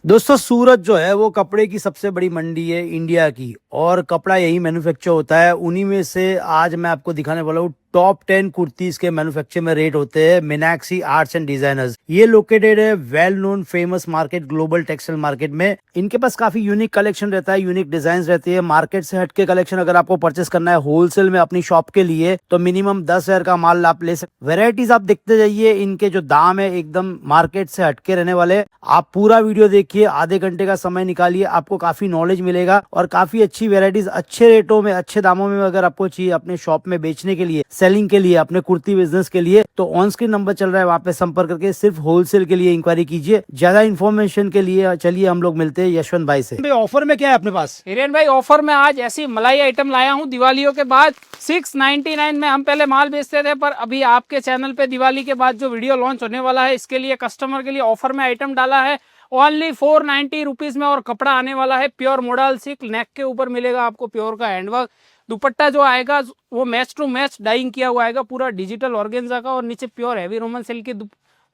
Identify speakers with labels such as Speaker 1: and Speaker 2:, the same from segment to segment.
Speaker 1: दोस्तों सूरत जो है वो कपड़े की सबसे बड़ी मंडी है इंडिया की। और कपड़ा यही मैन्युफैक्चर होता है। उन्हीं में से आज मैं आपको दिखाने वाला हूँ टॉप 10 कुर्तीज के मैन्युफैक्चर में रेट होते हैं मीनाक्षी आर्ट्स एंड डिजाइनर्स। ये लोकेटेड है well known famous market global textile market में। इनके पास काफी यूनिक कलेक्शन रहता है, यूनिक डिजाइन रहती है। मार्केट से हटके कलेक्शन अगर आपको परचेस करना है होलसेल में अपनी शॉप के लिए तो मिनिमम 10,000 का माल आप ले सकते। वेराइटीज आप देखते जाइए, इनके जो दाम है एकदम मार्केट से हटके रहने वाले। आप पूरा वीडियो देखिए, आधे घंटे का समय निकालिए, आपको काफी नॉलेज मिलेगा और काफी अच्छी वेराइटीज अच्छे रेटों में अच्छे दामों में अगर आपको चाहिए अपने शॉप में बेचने के लिए, सेलिंग के लिए, अपने कुर्ती बिजनेस के लिए, तो ऑन स्क्रीन नंबर चल रहा है, वहाँ पे संपर्क करके सिर्फ होलसेल के लिए इंक्वायरी कीजिए। ज्यादा इन्फॉर्मेशन के लिए चलिए हम लोग मिलते हैं यशवंत भाई से। ऑफर में क्या है अपने पास?
Speaker 2: हिरेन भाई ऑफर में आज ऐसी मलाई आइटम लाया हूँ दिवालियों के बाद। 699 में हम पहले माल बेचते थे, पर अभी आपके चैनल पे दिवाली के बाद जो वीडियो लॉन्च होने वाला है इसके लिए कस्टमर के लिए ऑफर में आइटम डाला है। ओनली 490 रुपीज में। और कपड़ा आने वाला है प्योर मोडाल सिल्क। नेक के ऊपर मिलेगा आपको प्योर का हैंडवर्क। दुपट्टा जो आएगा वो मैच टू मैच डाइंग किया हुआ आएगा, पूरा डिजिटल ऑर्गेन्जा का। और नीचे प्योर हैवी रोमन सिल्क की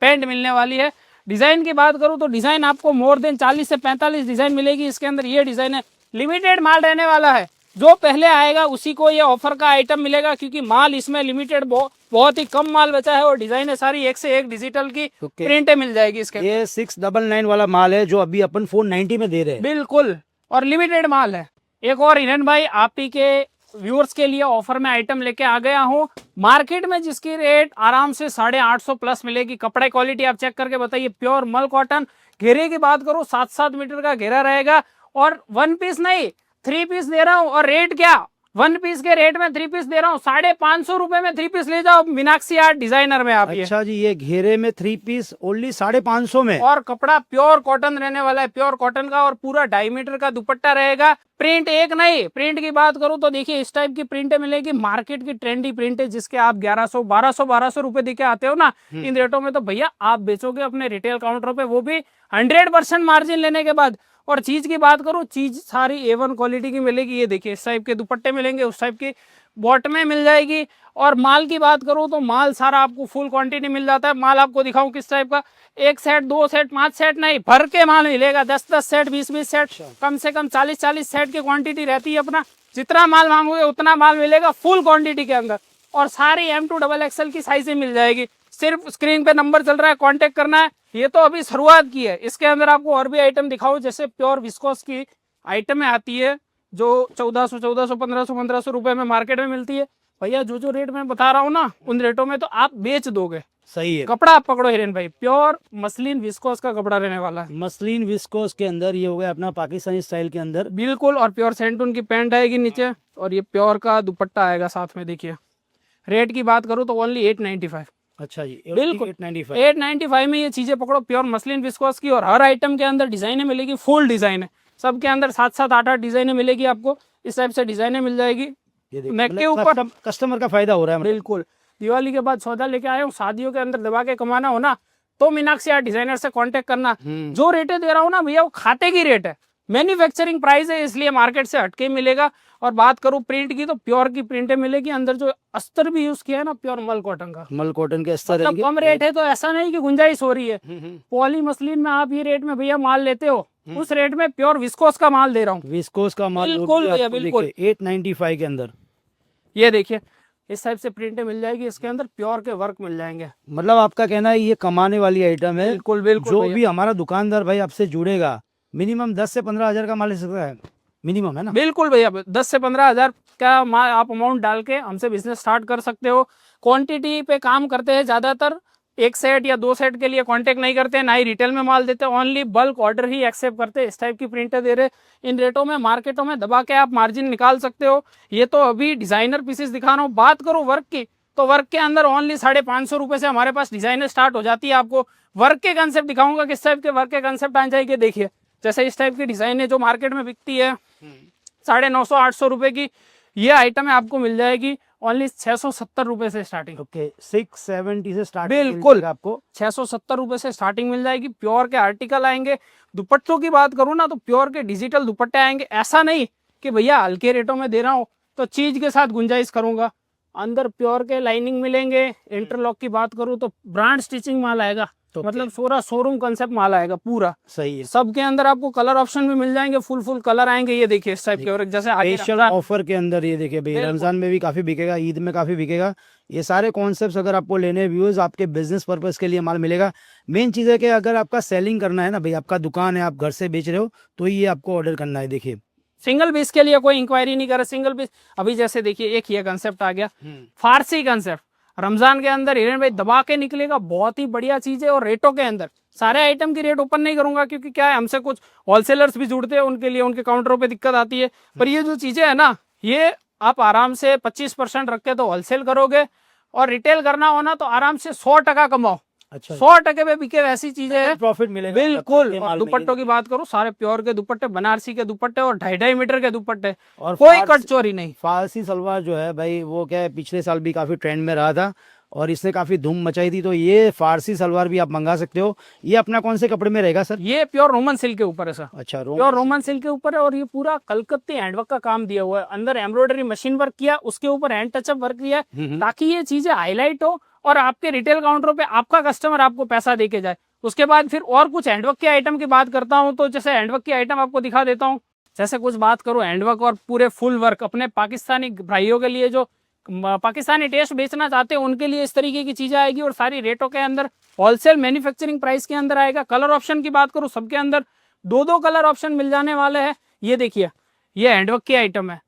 Speaker 2: पैंट मिलने वाली है। डिजाइन की बात करूं तो डिजाइन आपको मोर देन 40 से 45 डिजाइन मिलेगी इसके अंदर। ये डिजाइन है, लिमिटेड माल रहने वाला है। जो पहले आएगा उसी को ये ऑफर का आइटम मिलेगा, क्योंकि माल इसमें लिमिटेड बहुत ही कम माल बचा है। और डिजाइन है सारी एक से एक डिजिटल की प्रिंटें मिल जाएगी इसके।
Speaker 1: ये 699 वाला माल है जो अभी अपन 490 में दे रहे हैं।
Speaker 2: बिल्कुल, और लिमिटेड माल है। एक और हिरन भाई आप ही के व्यूअर्स के लिए ऑफर में आइटम लेके आ गया हूँ। मार्केट में जिसकी रेट आराम से 850 प्लस मिलेगी। कपड़ा क्वालिटी आप चेक करके बताइए। प्योर मल कॉटन। घेरे की बात करो 7-7 मीटर का घेरा रहेगा। और 1 पीस नहीं 3 पीस दे रहा हूँ। और रेट क्या, 1 पीस के रेट में 3 पीस दे रहा हूँ। 550 रुपए में 3 पीस ले जाओ मीनाक्षी आर्ट डिजाइनर में आप।
Speaker 1: अच्छा जी, ये घेरे में 3 पीस ओनली 550 में।
Speaker 2: और कपड़ा प्योर कॉटन रहने वाला है, प्योर कॉटन का। और पूरा 2.5 मीटर का दुपट्टा रहेगा। प्रिंट एक नहीं, प्रिंट की बात करूं तो देखिए इस टाइप की प्रिंटें मिलेगी। मार्केट की ट्रेंडी प्रिंट है जिसके आप 1100 1200 रुपए देके आते हो ना, इन रेटों में तो भैया आप बेचोगे अपने रिटेल काउंटर पे, वो भी 100% मार्जिन लेने के बाद। और चीज की बात करूं, चीज सारी A1 क्वालिटी की मिलेगी। ये देखिए इस टाइप के दुपट्टे मिलेंगे, उस टाइप की बॉटमें मिल जाएगी। और माल की बात करूं तो माल सारा आपको फुल क्वांटिटी मिल जाता है। माल आपको दिखाऊं किस टाइप का, 1 सेट 2 सेट 5 सेट नहीं, भर के माल मिलेगा। 10-10 सेट 20-20 सेट, कम से कम 40-40 सेट की क्वांटिटी रहती है। अपना जितना माल मांगोगे उतना माल मिलेगा फुल क्वांटिटी के अंदर। और सारी M2XXL की साइजें मिल जाएगी। सिर्फ स्क्रीन पे नंबर चल रहा है, कांटेक्ट करना है। ये तो अभी शुरुआत की है, इसके अंदर आपको और भी आइटम दिखाऊं। जैसे प्योर विस्कोस की आइटमें आती है जो 1400 1500 रुपए में मार्केट में मिलती है। भैया जो रेट मैं बता रहा हूँ ना, उन रेटों में तो आप बेच दोगे।
Speaker 1: सही है।
Speaker 2: कपड़ा आप पकड़ो हिरेन भाई, प्योर मसलिन विस्कोस का कपड़ा रहने वाला है।
Speaker 1: मसलिन विस्कोस के अंदर ये हो गया अपना पाकिस्तानी स्टाइल के अंदर।
Speaker 2: बिल्कुल। और प्योर सेंटून की पैंट आएगी नीचे, और ये प्योर का दुपट्टा आएगा साथ में। देखिए रेट की बात करूँ तो ओनली 895।
Speaker 1: अच्छा जी,
Speaker 2: बिल्कुल
Speaker 1: 895
Speaker 2: में ये चीजें पकड़ो, प्योर मसलिन विस्कोस की। और हर आइटम के अंदर डिजाइने मिलेगी, फुल डिजाइन है सबके अंदर। 7-7 8-8 डिजाइने मिलेगी आपको। इस टाइप से डिजाइने मिल जाएगी नेक के ऊपर।
Speaker 1: कस्टमर का फायदा हो रहा है।
Speaker 2: बिल्कुल। दिवाली के बाद सौदा लेके आए हूँ, शादियों के अंदर दबा के कमाना हो ना, तो मीनाक्षी आर्ट डिजाइनर से कांटेक्ट करना। जो रेटें दे रहा हूँ ना भैया, वो खाते की रेट है, मैन्युफैक्चरिंग प्राइस है, इसलिए मार्केट से हटके मिलेगा। और बात करूं प्रिंट की तो प्योर की प्रिंटें मिलेगी। अंदर जो अस्तर भी यूज किया है ना, प्योर मल कॉटन का।
Speaker 1: मल कॉटन के अस्तर
Speaker 2: मतलब कम रेट है तो ऐसा नहीं कि गुंजाइश हो रही है। पॉली मसलिन में आप ये रेट में भैया माल लेते हो, उस रेट में प्योर विस्कोस का माल दे रहा हूँ।
Speaker 1: विस्कोस का माल
Speaker 2: बिल्कुल भैया, बिल्कुल।
Speaker 1: 895 के अंदर
Speaker 2: ये देखिए इस टाइप से प्रिंटें मिल जाएगी। इसके अंदर प्योर के वर्क मिल जाएंगे।
Speaker 1: मतलब आपका कहना है ये कमाने वाली आइटम है।
Speaker 2: बिल्कुल बिल्कुल।
Speaker 1: जो भी हमारा दुकानदार भाई आपसे जुड़ेगा मिनिमम 10 से 15 हजार का माल ले सकता है, मिनिमम है ना?
Speaker 2: बिल्कुल भैया, 10 से 15 हजार का आप अमाउंट डाल के हमसे बिजनेस स्टार्ट कर सकते हो। क्वांटिटी पे काम करते हैं ज्यादातर। 1 सेट या 2 सेट के लिए कांटेक्ट नहीं करते, ना ही रिटेल में माल देते, ओनली बल्क ऑर्डर ही एक्सेप्ट करते हैं। इस टाइप की प्रिंटें दे रहे। इन रेटों में मार्केटों में दबा के आप मार्जिन निकाल सकते हो। ये तो अभी डिजाइनर पीसेस दिखा रहा हूँ। बात करो वर्क की तो वर्क के अंदर ओनली 550 रुपए से हमारे पास डिजाइनर स्टार्ट हो जाती है। आपको वर्क के कंसेप्ट दिखाऊंगा, किस टाइप के वर्क के कंसेप्ट आ जाएंगे। देखिए जैसे इस टाइप की डिजाइन है जो मार्केट में बिकती है 950-800 रुपए की, ये आइटम आपको मिल जाएगी ओनली 670 रुपए से स्टार्टिंग।
Speaker 1: ओके, 670 से स्टार्ट
Speaker 2: बिल्कुल
Speaker 1: आपको
Speaker 2: 670 रुपए से स्टार्टिंग मिल जाएगी। प्योर के आर्टिकल आएंगे। दुपट्टों की बात करूँ ना तो प्योर के डिजिटल दुपट्टे आएंगे। ऐसा नहीं कि भैया हल्के रेटों में दे रहा हूँ तो चीज के साथ गुंजाइश करूंगा। अंदर प्योर के लाइनिंग मिलेंगे। इंटरलॉक की बात करूँ तो ब्रांड स्टिचिंग माल आएगा।
Speaker 1: top
Speaker 2: मतलब पूरा शोरूम कंसेप्ट माल आएगा पूरा।
Speaker 1: सही है।
Speaker 2: सबके अंदर आपको कलर ऑप्शन भी मिल जाएंगे, फुल कलर आएंगे। ये देखिए इस टाइप के, और जैसे आगे
Speaker 1: स्पेशल
Speaker 2: रमजान-
Speaker 1: ऑफर के अंदर ये देखिए भाई,
Speaker 2: बिल्कुल।
Speaker 1: रमजान में भी काफी बिकेगा, ईद में काफी बिकेगा। ये सारे कॉन्सेप्ट्स अगर आपको लेने व्यूअर्स, आपके बिजनेस पर्पस के लिए माल मिलेगा। मेन चीज है कि अगर आपका सेलिंग करना है ना भाई, आपका दुकान है, आप घर से बेच रहे हो, तो ये आपको ऑर्डर करना है। देखिए
Speaker 2: सिंगल पीस के लिए कोई इंक्वायरी नहीं करे, सिंगल पीस। अभी जैसे देखिए एक ये कंसेप्ट आ गया, फारसी कंसेप्ट रमजान के अंदर हिरेन भाई दबा के निकलेगा, बहुत ही बढ़िया चीज है। और रेटों के अंदर सारे आइटम की रेट ओपन नहीं करूंगा, क्योंकि क्या है, हमसे कुछ होलसेलर्स भी जुड़ते हैं, उनके लिए उनके काउंटरों पे दिक्कत आती है। पर ये जो चीजें है ना, ये आप आराम से 25% रख के तो होलसेल करोगे, और रिटेल करना हो ना तो आराम से 100% कमाओ।
Speaker 1: अच्छा,
Speaker 2: 100% पे बिके वैसी चीजें हैं।
Speaker 1: प्रॉफिट मिलेगा
Speaker 2: बिल्कुल।
Speaker 1: ये
Speaker 2: और
Speaker 1: माल में।
Speaker 2: दुपट्टों की बात करूं, सारे प्योर के दुपट्टे, बनारसी के दुपट्टे, और 2.5 मीटर के दुपट्टे,
Speaker 1: और
Speaker 2: कोई
Speaker 1: फारसी-
Speaker 2: कट चोरी नहीं।
Speaker 1: फारसी सलवार जो है भाई, वो क्या है, पिछले साल भी काफी ट्रेंड में रहा था और इसने काफी धूम मचाई थी। तो ये फारसी सलवार भी आप मंगा सकते हो। ये अपना कौन से कपड़े में रहेगा सर?
Speaker 2: ये प्योर रोमन सिल्क के ऊपर है सर,
Speaker 1: अच्छा,
Speaker 2: प्योर रोमन सिल्क के ऊपर है। और ये पूरा कलकत्ती हैंडवर्क का काम दिया हुआ है, अंदर एम्ब्रॉयडरी मशीन वर्क किया, उसके ऊपर हैंड टचअप वर्क किया है, ताकि ये चीजें हाईलाइट हो और आपके रिटेल काउंटरों पे आपका कस्टमर आपको पैसा देके जाए। उसके बाद फिर और कुछ हैंडवर्क के आइटम की बात करता हूँ, तो जैसे हैंडवर्क के आइटम आपको दिखा देता हूँ। जैसे कुछ बात करूँ हैंडवर्क और पूरे फुल वर्क, अपने पाकिस्तानी भाइयों के लिए जो पाकिस्तानी टेस्ट बेचना चाहते हैं, उनके लिए इस तरीके की चीजें आएगी, और सारी रेटों के अंदर होलसेल मैन्युफैक्चरिंग प्राइस के अंदर आएगा। कलर ऑप्शन की बात करूँ, सबके अंदर 2 कलर ऑप्शन मिल जाने वाले हैं। ये देखिए, ये हैंडवर्क की आइटम है,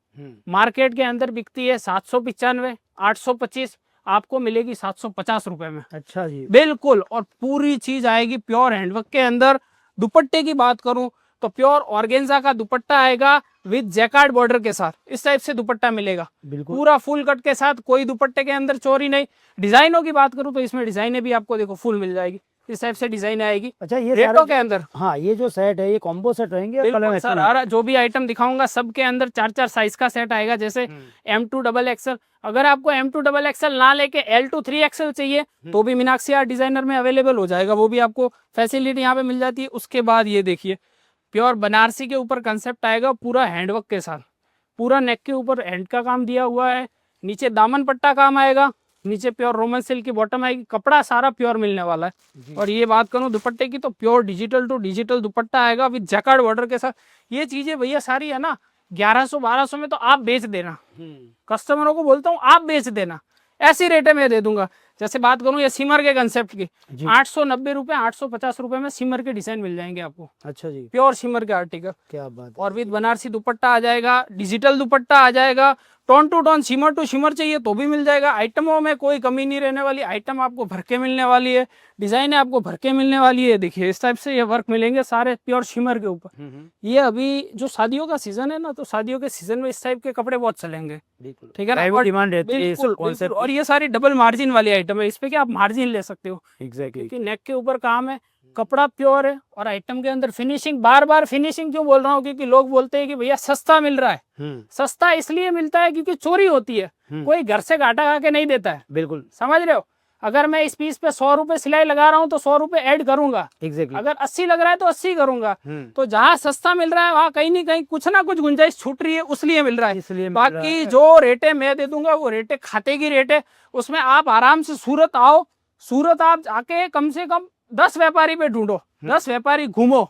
Speaker 2: मार्केट के अंदर बिकती है 795, 825, आपको मिलेगी 750 रुपए में।
Speaker 1: अच्छा जी,
Speaker 2: बिल्कुल। और पूरी चीज आएगी प्योर हैंडवर्क के अंदर। दुपट्टे की बात करूं तो प्योर ऑर्गेन्जा का दुपट्टा आएगा विद जैकार्ड बॉर्डर के साथ, इस टाइप से दुपट्टा मिलेगा,
Speaker 1: बिल्कुल।
Speaker 2: पूरा फुल कट के साथ, कोई दुपट्टे के अंदर चोरी नहीं। डिजाइनों की बात करूं तो इसमें डिजाइनें भी आपको देखो फुल मिल जाएगी, इस टाइप से डिजाइन आएगी
Speaker 1: अच्छा, ये
Speaker 2: रेटों के अंदर।
Speaker 1: हाँ, ये जो सेट है, ये कॉम्बो सेट रहेंगे या
Speaker 2: बिल्कुल
Speaker 1: कलर
Speaker 2: सर, और जो भी आइटम दिखाऊंगा सबके अंदर 4-4 साइज का सेट आएगा। जैसे M2 XXL, अगर आपको M2 XXL ना लेके L2 3XL चाहिए तो भी मीनाक्षी आर्ट डिजाइनर में अवेलेबल हो जाएगा, वो भी आपको फैसिलिटी यहाँ पे मिल जाती है। उसके बाद ये देखिए, प्योर बनारसी के ऊपर कंसेप्ट आएगा, पूरा हैंडवर्क के साथ, पूरा नेक के ऊपर हैंड का काम दिया हुआ है, नीचे दामन पट्टा काम आएगा, नीचे प्योर रोमन सिल्क की बॉटम आएगी, कपड़ा सारा प्योर मिलने वाला है। और ये बात करूं दुपट्टे की, तो pure digital to digital dupatta आएगा विद जैकार्ड बॉर्डर के साथ। ये चीजें भैया सारी है ना 1100-1200 में तो आप बेच देना, कस्टमरों को बोलता हूँ आप बेच देना, ऐसी रेटे में दे दूंगा। जैसे बात करूं ये सिमर के कंसेप्ट की, 890 रुपए, 850 रुपए में सिमर के डिजाइन मिल जाएंगे आपको,
Speaker 1: अच्छा जी,
Speaker 2: प्योर सिमर के आर्टिकल।
Speaker 1: क्या बात है।
Speaker 2: और विद बनारसी दुपट्टा आ जाएगा, डिजिटल दुपट्टा आ जाएगा, tone to tone shimmer to shimmer चाहिए तो भी मिल जाएगा। आइटमों में कोई कमी नहीं रहने वाली, आइटम आपको भर के मिलने वाली है, डिजाइन आपको भर के मिलने वाली है। देखिए इस टाइप से ये वर्क मिलेंगे सारे प्योर शिमर के ऊपर। ये अभी जो शादियों का सीजन है ना, तो शादियों के सीजन में इस टाइप के कपड़े बहुत चलेंगे, ठीक है ना। और
Speaker 1: डिमांड रहती है इस
Speaker 2: बिल्कुल,
Speaker 1: कॉन्सेप्ट।
Speaker 2: और ये सारी डबल मार्जिन वाली आइटम है, इस पे क्या आप मार्जिन ले सकते हो,
Speaker 1: एग्जैक्टली।
Speaker 2: क्योंकि नेक के ऊपर काम है, कपड़ा प्योर है, और आइटम के अंदर फिनिशिंग। बार बार फिनिशिंग क्यों बोल रहा हूँ, क्योंकि लोग बोलते हैं कि भैया सस्ता मिल रहा है। सस्ता इसलिए मिलता है क्योंकि चोरी होती है, कोई घर से घाटा खा के नहीं देता है,
Speaker 1: बिल्कुल,
Speaker 2: समझ रहे हो। अगर मैं इस पीस पे 100 रुपए सिलाई लगा रहा हूँ तो 100 रुपए ऐड करूंगा,
Speaker 1: एग्जैक्टली।
Speaker 2: अगर 80 लग रहा है तो 80 करूंगा। तो जहाँ सस्ता मिल रहा है वहाँ कहीं नहीं कहीं कुछ ना कुछ गुंजाइश छूट रही है, उसलिए मिल रहा है।
Speaker 1: इसलिए मिल रहा
Speaker 2: बाकी
Speaker 1: है।
Speaker 2: जो रेटे मैं दे दूंगा वो रेटे खाते की रेट है, उसमें आप आराम से सूरत आओ, सूरत आप जाके कम से कम 10 व्यापारी पे ढूंढो, 10 व्यापारी घूमो,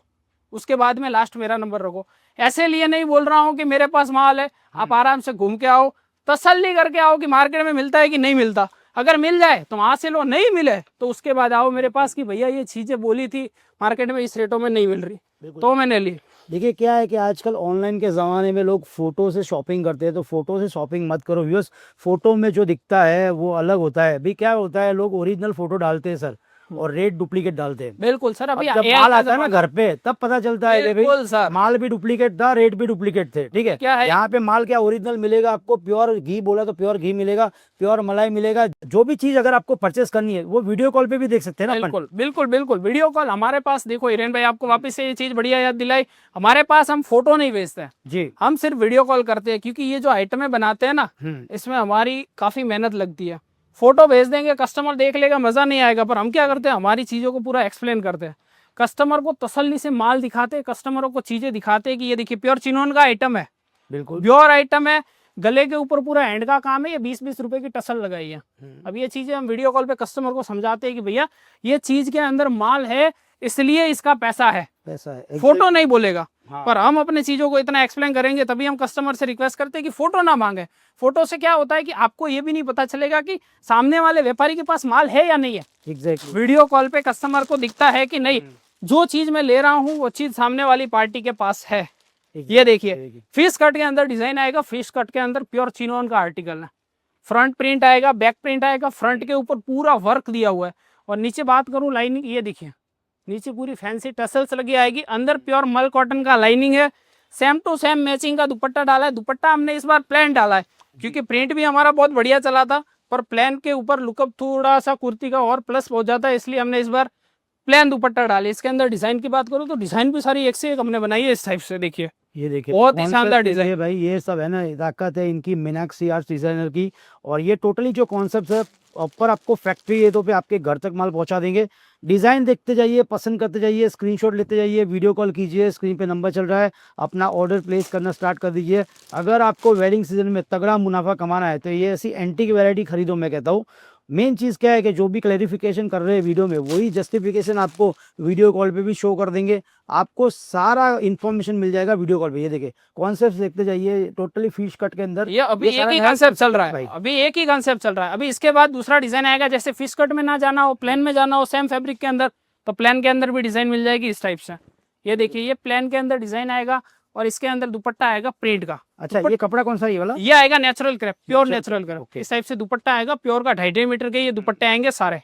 Speaker 2: उसके बाद में लास्ट मेरा नंबर रखो। ऐसे लिए नहीं बोल रहा हूँ कि मेरे पास माल है, आप आराम से घूम के आओ, तसल्ली करके आओ कि मार्केट में मिलता है कि नहीं मिलता। अगर मिल जाए तो वहां से लो, नहीं मिले तो उसके बाद आओ मेरे पास कि भैया ये चीजें बोली थी मार्केट में इस रेटों में नहीं मिल रही, तो मैंने ली।
Speaker 1: देखिए क्या है कि आजकल ऑनलाइन के ज़माने में लोग फोटो से शॉपिंग करते हैं, तो फोटो से शॉपिंग मत करो व्यूअर्स। फोटो में जो दिखता है वो अलग होता है। भी क्या होता है, लोग ओरिजिनल फोटो डालते हैं सर, और रेट डुप्लीकेट डालते हैं।
Speaker 2: बिल्कुल सर, अभी
Speaker 1: जब माल आता है ना घर पे, तब पता चलता है कि
Speaker 2: बिल्कुल सर,
Speaker 1: माल भी डुप्लीकेट था, रेट भी डुप्लीकेट थे। ठीक है,
Speaker 2: क्या है
Speaker 1: यहाँ पे माल क्या ओरिजिनल मिलेगा आपको, प्योर घी बोला तो प्योर घी मिलेगा, प्योर मलाई मिलेगा। जो भी चीज अगर आपको परचेस करनी है वो वीडियो कॉल पे भी देख सकते हैं ना अपन।
Speaker 2: बिल्कुल बिल्कुल बिल्कुल, वीडियो कॉल हमारे पास। देखो हिरेन भाई, आपको वापस से ये चीज बढ़िया याद दिलाई, हमारे पास हम फोटो नहीं भेजते हैं
Speaker 1: जी,
Speaker 2: हम सिर्फ वीडियो कॉल करते हैं, क्योंकि ये जो आइटमें बनाते हैं ना, इसमें हमारी काफी मेहनत लगती है। फोटो भेज देंगे, कस्टमर देख लेगा, मजा नहीं आएगा। पर हम क्या करते हैं, हमारी चीजों को पूरा एक्सप्लेन करते हैं, कस्टमर को तसल्ली से माल दिखाते हैं, कस्टमरों को चीजें दिखाते हैं कि ये देखिए प्योर चिनोन का आइटम है,
Speaker 1: बिल्कुल
Speaker 2: प्योर आइटम है, गले के ऊपर पूरा हैंड का काम है, ये 20-20 रुपए की टसल लगाई है। अब ये चीजें हम वीडियो कॉल पे कस्टमर को समझाते हैं कि भैया ये चीज के अंदर माल है, इसलिए इसका पैसा है, फोटो नहीं बोलेगा।
Speaker 1: हाँ।
Speaker 2: पर हम अपने चीजों को इतना एक्सप्लेन करेंगे तभी हम कस्टमर से रिक्वेस्ट करते हैं कि फोटो ना मांगे। फोटो से क्या होता है कि आपको ये भी नहीं पता चलेगा कि सामने वाले व्यापारी के पास माल है या नहीं है।
Speaker 1: एग्जैक्टली।
Speaker 2: वीडियो कॉल पे कस्टमर को दिखता है कि नहीं, जो चीज मैं ले रहा हूँ वो चीज सामने वाली पार्टी के पास है। ये देखिए फिश कट के अंदर डिजाइन आएगा, फिश कट के अंदर प्योर चिनोन का आर्टिकल है। फ्रंट प्रिंट आएगा, बैक प्रिंट आएगा, फ्रंट के ऊपर पूरा वर्क दिया हुआ है। और नीचे बात करूं लाइनिंग, ये देखिए नीचे पूरी फैंसी टसल्स लगी आएगी, अंदर प्योर मल कॉटन का लाइनिंग है। सेम टू सेम मैचिंग का दुपट्टा डाला है। दुपट्टा हमने इस बार प्लेन डाला है क्योंकि प्रिंट भी हमारा बहुत बढ़िया चला था, पर प्लेन के ऊपर लुकअप थोड़ा सा कुर्ती का और प्लस हो जाता है, इसलिए हमने इस बार प्लेन दुपट्टा डाले। इसके अंदर डिजाइन की बात करूं तो डिजाइन भी सारी एक से एक हमने बनाई है इस टाइप से। देखिए
Speaker 1: ये देखिए
Speaker 2: बहुत ही शानदार डिजाइन
Speaker 1: है भाई, ये सब है ना ताकत है इनकी मीनाक्षी आर्ट्स डिजाइनर की। और ये टोटली जो कॉन्सेप्ट है ऊपर आपको फैक्ट्री है तो पे आपके घर तक माल पहुंचा देंगे। डिजाइन देखते जाइए, पसंद करते जाइए, स्क्रीनशॉट लेते जाइए, वीडियो कॉल कीजिए, स्क्रीन पे नंबर चल रहा है, अपना ऑर्डर प्लेस करना स्टार्ट कर दीजिए। अगर आपको वेडिंग सीजन में तगड़ा मुनाफा कमाना है तो ये ऐसी एंटीक वैरायटी खरीदो। मैं कहता हूँ मेन चीज़ क्या है कि जो भी क्लैरिफिकेशन कर रहे हैं वीडियो में वही जस्टिफिकेशन आपको वीडियो कॉल पे भी शो कर देंगे। आपको सारा इन्फॉर्मेशन मिल जाएगा वीडियो कॉल पे। ये देखिए कॉन्सेप्ट देखते जाइए, टोटली फिश कट के अंदर
Speaker 2: ये अभी
Speaker 1: ये
Speaker 2: एक ही
Speaker 1: सारा
Speaker 2: कॉन्सेप्ट चल रहा है
Speaker 1: भाई।
Speaker 2: अभी एक ही कॉन्सेप्ट चल रहा है। अभी इसके बाद दूसरा डिजाइन आएगा, जैसे फिश कट में ना जाना हो, प्लेन में जाना हो सेम फैब्रिक के अंदर, तो प्लेन के अंदर भी डिजाइन मिल जाएगी इस टाइप से। ये देखिए ये प्लेन के अंदर डिजाइन आएगा और इसके अंदर दुपट्टा आएगा प्रिंट का।
Speaker 1: अच्छा ये कपड़ा कौन सा है ये वाला?
Speaker 2: ये आएगा natural crepe, pure natural crepe.
Speaker 1: Okay.
Speaker 2: इस टाइप से दुपट्टा आएगा प्योर का, 2.5 मीटर के ये दुपट्टे आएंगे सारे।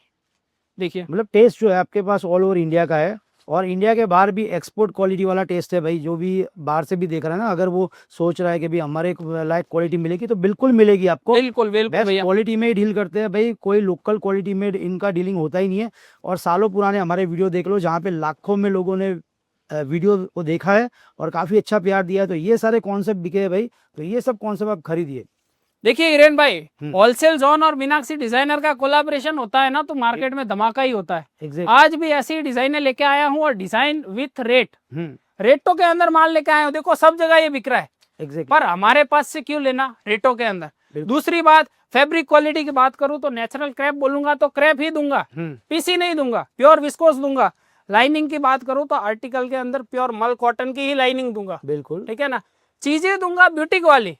Speaker 2: देखिए
Speaker 1: मतलब टेस्ट जो है आपके पास ऑल ओवर इंडिया का है और इंडिया के बाहर भी एक्सपोर्ट क्वालिटी वाला टेस्ट है भाई। जो भी बाहर से भी देख रहा है ना, अगर वो सोच रहा है कि भाई हमारे लाइक क्वालिटी मिलेगी तो बिल्कुल मिलेगी आपको।
Speaker 2: बिल्कुल बिल्कुल
Speaker 1: बेस्ट
Speaker 2: भैया।
Speaker 1: क्वालिटी में ही डील करते हैं भाई, कोई लोकल क्वालिटी में इनका डीलिंग होता ही नहीं है। और सालों पुराने हमारे वीडियो देख लो जहाँ पे लाखों में लोगों ने वीडियो को देखा है और काफी अच्छा प्यार दिया है। तो ये सारे कॉन्सेप्ट बिके हैं भाई, तो ये सब कॉन्सेप्ट आप खरीदिए।
Speaker 2: देखिए हिरेन भाई, होलसेल जोन और मीनाक्षी डिजाइनर का कोलाबोरेशन होता है ना तो मार्केट में धमाका ही होता है।
Speaker 1: Exactly.
Speaker 2: आज भी ऐसी डिजाइने लेके आया हूँ और डिजाइन विथ रेट, रेटों के अंदर माल लेके आया हूँ। देखो सब जगह ये बिक रहा है
Speaker 1: Exactly.
Speaker 2: पर हमारे पास से क्यों लेना रेटों के अंदर। दूसरी बात, फैब्रिक क्वालिटी की बात करूं तो नेचुरल क्रैप बोलूंगा तो क्रैप ही दूंगा, पीसी नहीं दूंगा, प्योर विस्कोस दूंगा। लाइनिंग की बात करूं तो आर्टिकल के अंदर प्योर मल कॉटन की ही लाइनिंग दूंगा।
Speaker 1: बिल्कुल
Speaker 2: ठीक है ना, चीजें दूंगा ब्यूटिक वाली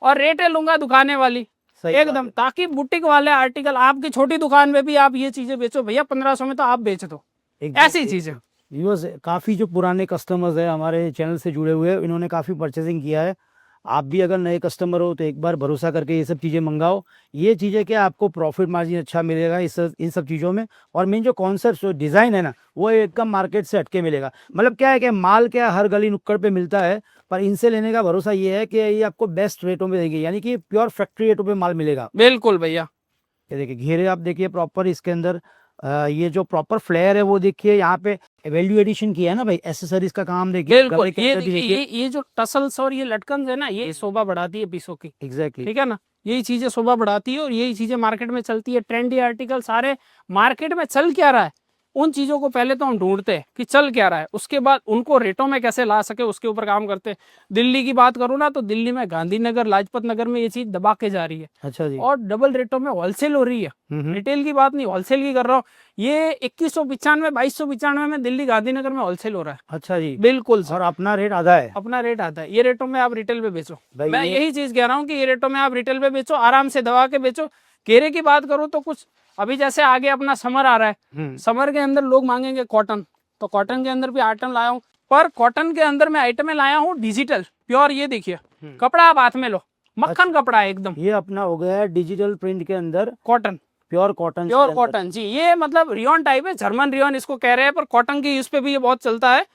Speaker 2: और रेटें लूंगा दुकाने वाली एकदम, ताकि बुटीक वाले आर्टिकल आपकी छोटी दुकान में भी आप ये चीजें बेचो भैया 1500 में तो आप बेच दो। ऐसी चीजें
Speaker 1: व्यूअर्स काफ़ी जो पुराने कस्टमर्स है हमारे चैनल से जुड़े हुए, इन्होंने काफ़ी परचेजिंग किया है। आप भी अगर नए कस्टमर हो तो एक बार भरोसा करके ये सब चीज़ें मंगाओ। ये चीज़ें क्या आपको प्रॉफिट मार्जिन अच्छा मिलेगा इन सब चीज़ों में। और मेन जो कॉन्सेप्ट जो डिज़ाइन है ना वो एकदम मार्केट से हटके मिलेगा। मतलब क्या है कि माल क्या हर गली नुक्कड़ पे मिलता है, पर इनसे लेने का भरोसा ये है कि ये आपको बेस्ट रेटों में देंगे, यानी कि प्योर फैक्ट्री रेटों पे माल मिलेगा।
Speaker 2: बिल्कुल भैया।
Speaker 1: ये देखिए घेरे आप देखिए प्रॉपर, इसके अंदर ये जो प्रॉपर फ्लेयर है वो देखिए, यहाँ पे वैल्यू एडिशन किया है ना भाई, एसेसरीज का काम देखिए।
Speaker 2: बिल्कुल ये जो टसल्स और ये लटकन है ना, ये शोभा बढ़ाती है पीसों की।
Speaker 1: एग्जैक्टली
Speaker 2: ठीक है ना, यही चीजें शोभा बढ़ाती है और यही चीजें मार्केट में चलती है। ट्रेंडी आर्टिकल सारे मार्केट में चल क्या रहा है, उन चीजों को पहले तो हम ढूंढते हैं कि चल क्या रहा है, उसके बाद उनको रेटों में कैसे ला सके उसके ऊपर काम करते हैं। दिल्ली की बात करूँ ना तो दिल्ली में गांधीनगर लाजपत नगर में ये चीज दबा के जा रही है।
Speaker 1: अच्छा जी।
Speaker 2: और डबल रेटों में होलसेल हो रही है। रिटेल की बात नहीं, होलसेल की कर रहा हूँ। ये 2195 2295 में दिल्ली गांधीनगर में होलसेल हो रहा है।
Speaker 1: अच्छा जी
Speaker 2: बिल्कुल
Speaker 1: और अपना रेट आधा है।
Speaker 2: अपना रेट आता है, ये रेटों में आप रिटेल पे बेचो।
Speaker 1: भाई
Speaker 2: मैं यही चीज कह रहा हूँ कि ये रेटों में आप रिटेल पे बेचो, आराम से दबा के बेचो। घेरे की बात करूँ तो कुछ अभी जैसे आगे अपना समर आ रहा है, समर के अंदर लोग मांगेंगे कॉटन, तो कॉटन के अंदर भी आइटम लाया हूँ। पर कॉटन के अंदर मैं आइटम लाया हूँ डिजिटल प्योर। ये देखिए कपड़ा आप हाथ में लो, मक्खन कपड़ा है एकदम।
Speaker 1: ये अपना हो गया है डिजिटल प्रिंट के अंदर
Speaker 2: cotton,
Speaker 1: pure cotton.
Speaker 2: Pure cotton जी, ये मतलब रियोन टाइप है, जर्मन रियोन इसको कह रहे हैं, पर कॉटन की इस पे भी ये बहुत चलता है।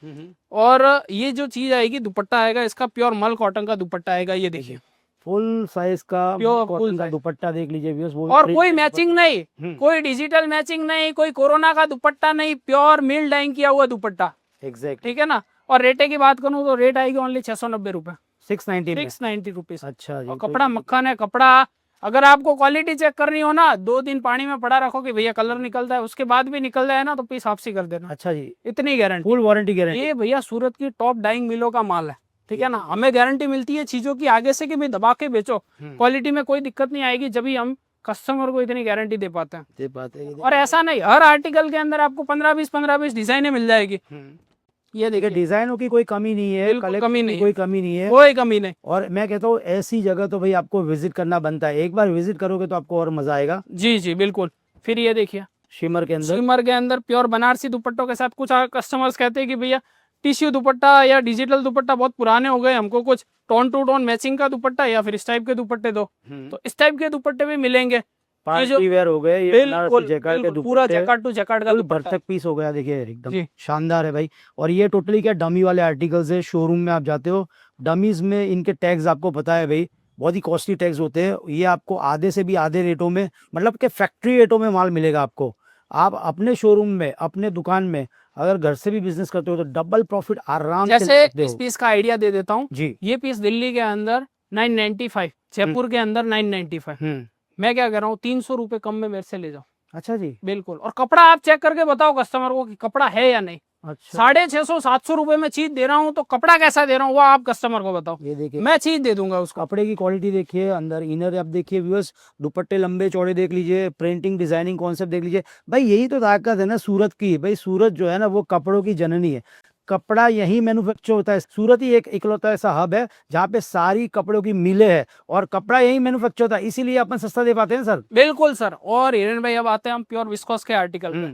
Speaker 2: और ये जो चीज आएगी दुपट्टा आएगा इसका प्योर मल कॉटन का दुपट्टा आएगा। ये देखिए
Speaker 1: फुल साइज का
Speaker 2: प्योर
Speaker 1: कॉटन का दुपट्टा देख लीजिए व्यूअर्स।
Speaker 2: और कोई मैचिंग नहीं, कोई डिजिटल मैचिंग नहीं, कोई कोरोना का दुपट्टा नहीं, प्योर मिल डाइंग किया हुआ दुपट्टा।
Speaker 1: एग्जैक्ट
Speaker 2: ठीक है ना। और रेटे की बात करूँ तो रेट आएगी ओनली 690 रुपए,
Speaker 1: 690
Speaker 2: रुपीज।
Speaker 1: अच्छा जी।
Speaker 2: और कपड़ा मक्खन है कपड़ा। अगर आपको क्वालिटी चेक करनी हो ना, 2 दिन पानी में पड़ा रखो कि भैया कलर निकलता है, उसके बाद भी निकल जाए ना तो पीस वापसी कर देना।
Speaker 1: अच्छा जी,
Speaker 2: इतनी गारंटी,
Speaker 1: फुल वारंटी गारंटी।
Speaker 2: ये भैया सूरत की टॉप डाइंग मिलों का माल है। ठीक है ना। हमें गारंटी मिलती है चीजों की आगे से कि भाई दबा के बेचो, क्वालिटी में कोई दिक्कत नहीं आएगी, जब भी हम कस्टमर को इतनी गारंटी दे पाते हैं।
Speaker 1: दे पाते हैं।
Speaker 2: और ऐसा नहीं, हर आर्टिकल के अंदर आपको 15-20 डिजाइनें मिल जाएगी। ये
Speaker 1: देखिए
Speaker 2: देखिए,
Speaker 1: डिजाइनों की कोई कमी नहीं है,
Speaker 2: बिल्कुल
Speaker 1: collection
Speaker 2: कमी
Speaker 1: की
Speaker 2: नहीं है।
Speaker 1: कोई कमी नहीं है।
Speaker 2: कोई कमी नहीं।
Speaker 1: और मैं कहता हूँ ऐसी जगह तो भाई आपको विजिट करना बनता है, एक बार विजिट करोगे तो आपको और मजा आएगा।
Speaker 2: जी जी बिल्कुल। फिर ये देखिए,
Speaker 1: शिमर के अंदर
Speaker 2: शिमर के अंदर प्योर बनारसी दुपट्टों के साथ, कुछ कस्टमर्स कहते हैं कि भैया टिश्यू दुपट्टा या डिजिटल दुपट्टा बहुत पुराने हो गए, हमको कुछ टोन टू टोन मैचिंग का दुपट्टा या फिर इस टाइप के दुपट्टे दो, तो इस टाइप के दुपट्टे भी मिलेंगे।
Speaker 1: पार्टी वेयर हो गए, ये
Speaker 2: बिल्कुल
Speaker 1: जैकार्ड के
Speaker 2: पूरा
Speaker 1: दुपट्टे,
Speaker 2: जैकार्ड टू जैकार्ड का
Speaker 1: फुल
Speaker 2: दुपट्टा।
Speaker 1: भरतक पीस हो गया। देखिए एकदम
Speaker 2: जी।
Speaker 1: शानदार है भाई। और ये टोटली क्या डमी वाले आर्टिकल्स है। शोरूम में आप जाते हो, डमीज में इनके टैग्स आपको पता है भाई, बहुत ही कॉस्टली टैग्स होते हैं। ये आपको आधे से भी आधे रेटों में, मतलब के फैक्ट्री रेटों में माल मिलेगा आपको। आप अपने शोरूम में, अपने दुकान में अगर घर से भी बिजनेस करते हो तो डबल प्रॉफिट आराम से ले
Speaker 2: जैसे
Speaker 1: सकते
Speaker 2: इस
Speaker 1: हो।
Speaker 2: पीस का आइडिया दे देता हूँ
Speaker 1: जी।
Speaker 2: ये पीस दिल्ली के अंदर 995, जयपुर के अंदर 995, मैं क्या कह रहा हूँ 300 रुपए कम में मेरे से ले जाओ।
Speaker 1: अच्छा जी।
Speaker 2: बिल्कुल। और कपड़ा आप चेक करके बताओ कस्टमर को कि कपड़ा है या नहीं।
Speaker 1: अच्छा
Speaker 2: 650-700 रुपए में चीज दे रहा हूँ तो कपड़ा कैसा दे रहा हूँ वो आप कस्टमर को बताओ,
Speaker 1: ये देखिए
Speaker 2: मैं चीज दे दूंगा उसको।
Speaker 1: कपड़े की क्वालिटी देखिए, अंदर इनर आप देखिए व्यूअर्स, दुपट्टे लंबे चौड़े देख लीजिए, प्रिंटिंग डिजाइनिंग कॉन्सेप्ट देख लीजिए भाई। यही तो ताकत है ना सूरत की भाई। सूरत जो है ना वो कपड़ों की जननी है। कपड़ा यही मैन्युफैक्चर होता है। सूरत ही एक इकलौता ऐसा हब है जहाँ पे सारी कपड़ों की मिले है और कपड़ा यही मैन्युफैक्चर होता है, इसीलिए अपन सस्ता दे पाते हैं सर।
Speaker 2: बिल्कुल सर। और हिरेन भाई अब आते हैं हम प्योर विस्कोस के आर्टिकल पे,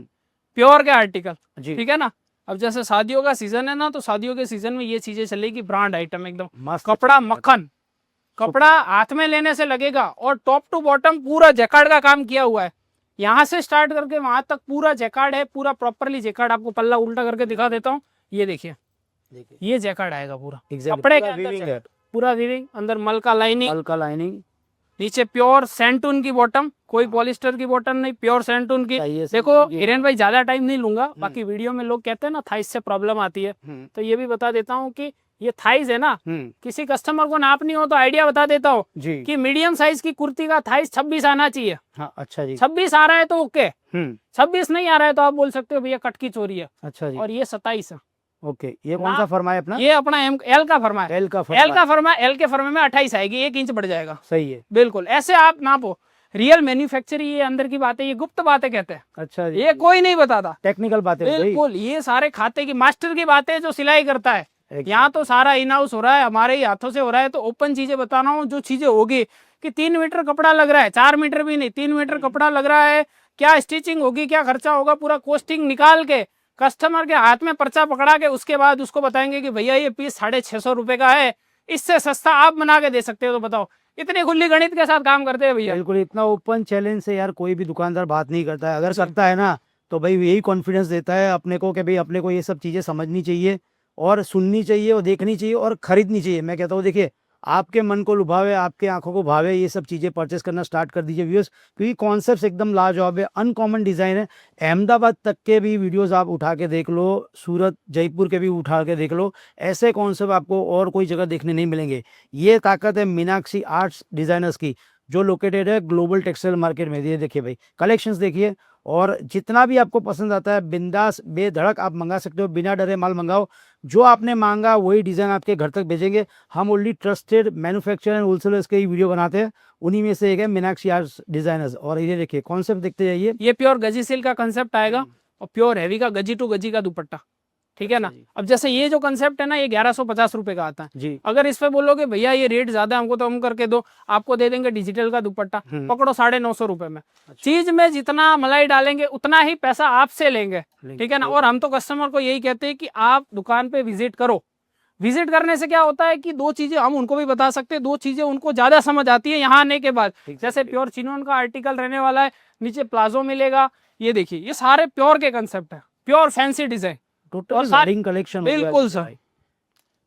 Speaker 2: प्योर के आर्टिकल,
Speaker 1: जी।
Speaker 2: ठीक है ना। अब जैसे शादियों का सीजन है ना, तो शादियों के सीजन में ये चीजें चलेगी, ब्रांड आइटम एकदम
Speaker 1: मस्त
Speaker 2: कपड़ा मक्खन, कपड़ा हाथ में लेने से लगेगा। और टॉप टू बॉटम पूरा जैकार्ड का काम किया हुआ है, यहाँ से स्टार्ट करके वहां तक पूरा जैकार्ड है, पूरा प्रॉपरली जैकार्ड। आपको पल्ला उल्टा करके दिखा देता हूँ, ये देखिए ये जैकार्ड आएगा पूरा कपड़े के अंदर, पूरा वीविंग, अंदर मल का लाइनिंग,
Speaker 1: हल्का लाइनिंग,
Speaker 2: नीचे प्योर सैंटून की बॉटम, कोई पॉलिस्टर की बॉटम नहीं, प्योर सैंटून की। देखो हिरेन भाई ज्यादा टाइम नहीं लूंगा, बाकी वीडियो में लोग कहते हैं ना थाइस से प्रॉब्लम आती है, तो ये भी बता देता हूँ कि ये थाइस है ना, किसी कस्टमर को नाप नहीं हो तो आइडिया बता देता हूँ कि मीडियम साइज की कुर्ती का थाइस 26 आना चाहिए।
Speaker 1: हाँ, अच्छा जी।
Speaker 2: 26 आ रहा है तो ओके, 26 नहीं आ रहा है तो आप बोल सकते हो भैया कट की चोरी है।
Speaker 1: अच्छा जी।
Speaker 2: और ये 27 है।
Speaker 1: ओके, ये कौन सा फर्मा है अपना?
Speaker 2: ये अपना एल का फर्मा है।
Speaker 1: एल का
Speaker 2: फर्मा, एल के फर्मे में 28 आएगी, 1 इंच बढ़ जाएगा।
Speaker 1: सही है।
Speaker 2: बिल्कुल ऐसे आप नापो। रियल मैन्युफैक्चरिंग ये अंदर की बातें, ये गुप्त बातें कहते हैं।
Speaker 1: अच्छा जी।
Speaker 2: ये कोई नहीं बताता,
Speaker 1: टेक्निकल बातें।
Speaker 2: बिल्कुल ये सारे खाते की मास्टर की बातें जो सिलाई करता है। यहाँ तो सारा इन हाउस हो रहा है, हमारे ही हाथों से हो रहा है। तो ओपन चीजें बता रहा हूँ, जो चीजें होगी कि 3 मीटर कपड़ा लग रहा है, 4 मीटर भी नहीं, 3 मीटर कपड़ा लग रहा है, क्या स्टिचिंग होगी, क्या खर्चा होगा, पूरा कॉस्टिंग निकाल के कस्टमर के हाथ में पर्चा पकड़ा के उसके बाद उसको बताएंगे कि भैया ये पीस 650 रुपए का है, इससे सस्ता आप बना के दे सकते हो। तो बताओ, इतनी खुली गणित के साथ काम करते हैं भैया।
Speaker 1: बिल्कुल, इतना ओपन चैलेंज से यार कोई भी दुकानदार बात नहीं करता है। अगर करता है ना तो भाई यही कॉन्फिडेंस देता है अपने को कि भाई अपने को ये सब चीजें समझनी चाहिए और सुननी चाहिए और देखनी चाहिए और खरीदनी चाहिए। मैं कहता हूँ देखिए, आपके मन को लुभावे, आपके आंखों को भावे, ये सब चीजें परचेस करना स्टार्ट कर दीजिए व्यूअर्स, क्योंकि कॉन्सेप्ट एकदम लाजवाब है, अनकॉमन डिजाइन है। अहमदाबाद तक के भी वीडियोस आप उठा के देख लो, सूरत जयपुर के भी उठा के देख लो, ऐसे कॉन्सेप्ट आपको और कोई जगह देखने नहीं मिलेंगे। ये ताकत है मीनाक्षी आर्ट्स डिजाइनर्स की, जो लोकेटेड है ग्लोबल टेक्सटाइल मार्केट में। ये देखिए भाई, कलेक्शंस देखिए, और जितना भी आपको पसंद आता है बिंदास बेधड़क आप मंगा सकते हो, बिना डरे माल मंगाओ। जो आपने मांगा वही डिज़ाइन आपके घर तक भेजेंगे। हम only trusted manufacturer and wholesalers के ही वीडियो बनाते हैं, उन्हीं में से एक है मीनाक्षी आर्ट्स डिजाइनर्स। और ये देखिए कॉन्सेप्ट देखते जाइए,
Speaker 2: ये प्योर गजी सिल्क का कंसेप्ट आएगा और प्योर हैवी का गजी टू गजी का दुपट्टा, ठीक है ना। अब जैसे ये जो कंसेप्ट है ना, ये 1150 रुपए का आता है
Speaker 1: जी।
Speaker 2: अगर इस पे बोलोगे भैया ये रेट ज्यादा है हमको तो हम करके दो, आपको दे देंगे डिजिटल का दुपट्टा, पकड़ो 950 रुपए में। चीज में जितना मलाई डालेंगे उतना ही पैसा आपसे लेंगे, ठीक है ना। और हम तो कस्टमर को यही कहते हैं कि आप दुकान पे विजिट करो। विजिट करने से क्या होता है कि दो चीजें हम उनको भी बता सकते हैं, दो चीजें उनको ज्यादा समझ आती है यहाँ आने के बाद। जैसे प्योर चिनोन का आर्टिकल रहने वाला है, नीचे प्लाजो मिलेगा, ये देखिए ये सारे प्योर के कंसेप्ट है, pure fancy design,
Speaker 1: total collection.
Speaker 2: बिल्कुल सर,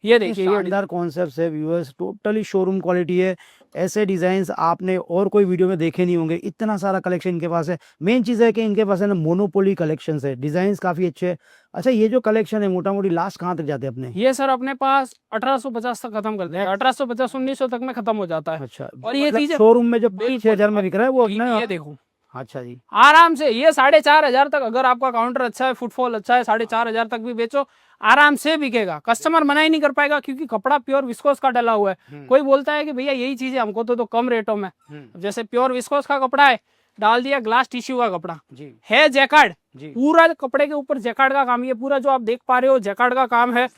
Speaker 2: ये देखिए
Speaker 1: शानदार कॉन्सेप्ट्स है व्यूअर्स, टोटली शोरूम क्वालिटी है। ऐसे डिजाइन्स आपने और कोई वीडियो में देखे नहीं होंगे, इतना सारा कलेक्शन इनके पास है। मेन चीज़ है कि इनके पास है ना मोनोपोली कलेक्शंस है, डिजाइन्स काफ़ी अच्छे हैं। अच्छा, ये जो कलेक्शन है मोटा मोटी लास्ट कहाँ तक जाते हैं अपने?
Speaker 2: ये सर अपने पास 1850 तक खत्म करते हैं, 1850 1900 तक में खत्म हो जाता है।
Speaker 1: अच्छा,
Speaker 2: और ये चीजें
Speaker 1: शोरूम में जो 6,000 में बिक रहा है वो अपना
Speaker 2: ये देखो
Speaker 1: अच्छा जी।
Speaker 2: आराम से ये 4,500 तक, अगर आपका काउंटर अच्छा है, फुटफॉल अच्छा है, 4,500 तक भी बेचो, आराम से बिकेगा। कस्टमर मना ही नहीं कर पाएगा, क्योंकि कपड़ा प्योर विस्कोस का डला हुआ है। कोई बोलता है कि भैया यही चीज है हमको तो कम रेटों में, जैसे प्योर विस्कोस का कपड़ा है, डाल दिया ग्लास टिश्यू का कपड़ा
Speaker 1: जी
Speaker 2: है, जैकार्ड,
Speaker 1: जी।
Speaker 2: पूरा कपड़े के ऊपर जैकार्ड का काम, ये पूरा जो आप देख पा रहे हो जैकार्ड का काम है।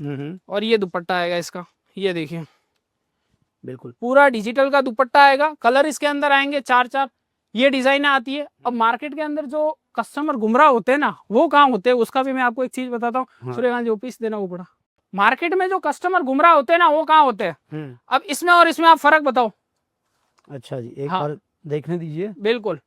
Speaker 2: और ये दुपट्टा आएगा इसका, ये देखिए
Speaker 1: बिल्कुल।
Speaker 2: पूरा डिजिटल का दुपट्टा आएगा। कलर इसके अंदर आएंगे 4-4, ये डिजाइन आती है। अब मार्केट के अंदर जो कस्टमर गुमराह होते हैं ना, वो कहाँ होते हैं, उसका भी मैं आपको एक चीज बताता हूँ।
Speaker 1: हाँ।
Speaker 2: सूर्यकांत जी ऑफिस देना वो बड़ा, मार्केट में जो कस्टमर गुमराह होते हैं ना, वो कहाँ होते हैं। अब इसमें और इसमें आप फर्क बताओ।
Speaker 1: अच्छा जी, एक
Speaker 2: हाँ।
Speaker 1: बार देखने दीजिए।
Speaker 2: बिल्कुल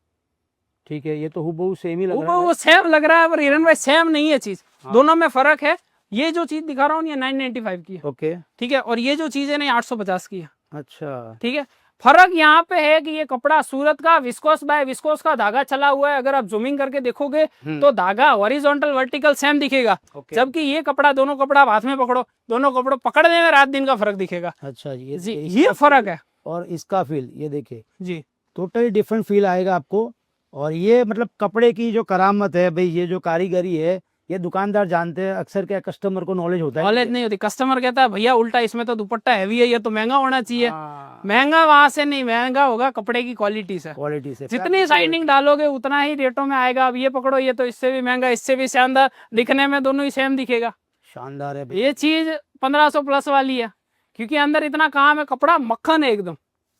Speaker 1: ठीक है, ये तो हूबहू सेम ही लग रहा
Speaker 2: वो
Speaker 1: है।
Speaker 2: सेम लग रहा है, पर हिरन भाई सेम नहीं है चीज,
Speaker 1: हाँ।
Speaker 2: दोनों में फर्क है। ये जो चीज दिखा रहा हूँ ये 995 की है,
Speaker 1: ओके।
Speaker 2: ठीक है, और ये जो चीज है ना 850 की है,
Speaker 1: अच्छा।
Speaker 2: ठीक है। फर्क यहाँ पे है कि ये कपड़ा सूरत का विस्कोस बाय विस्कोस का धागा चला हुआ है। अगर आप जूमिंग करके देखोगे तो धागा हॉरिजॉन्टल वर्टिकल सेम दिखेगा, जबकि ये कपड़ा, दोनों कपड़ा आप हाथ में पकड़ो, दोनों कपड़ों पकड़ने में रात दिन का फर्क दिखेगा।
Speaker 1: अच्छा जी,
Speaker 2: जी ये फर्क है।
Speaker 1: और इसका फील ये देखिए,
Speaker 2: जी
Speaker 1: टोटली डिफरेंट फील आएगा आपको। और ये मतलब कपड़े की जो करामत है भाई, ये जो कारीगरी है, ये दुकानदार जानते हैं। अक्सर क्या कस्टमर को नॉलेज होता है,
Speaker 2: नॉलेज नहीं होती, कस्टमर कहता है भैया उल्टा, इसमें तो दुपट्टा हैवी है, ये तो महंगा होना चाहिए।
Speaker 1: हाँ।
Speaker 2: महंगा वहां से नहीं, महंगा होगा कपड़े की क्वालिटी से।
Speaker 1: क्वालिटी से
Speaker 2: जितनी शाइनिंग डालोगे उतना ही रेटों में आएगा। अब ये पकड़ो, ये तो इससे भी महंगा, इससे भी शानदार, दिखने में दोनों ही सेम दिखेगा।
Speaker 1: शानदार है भाई।
Speaker 2: ये चीज 1500 प्लस वाली है, क्योंकि अंदर इतना काम है, कपड़ा मक्खन है एकदम,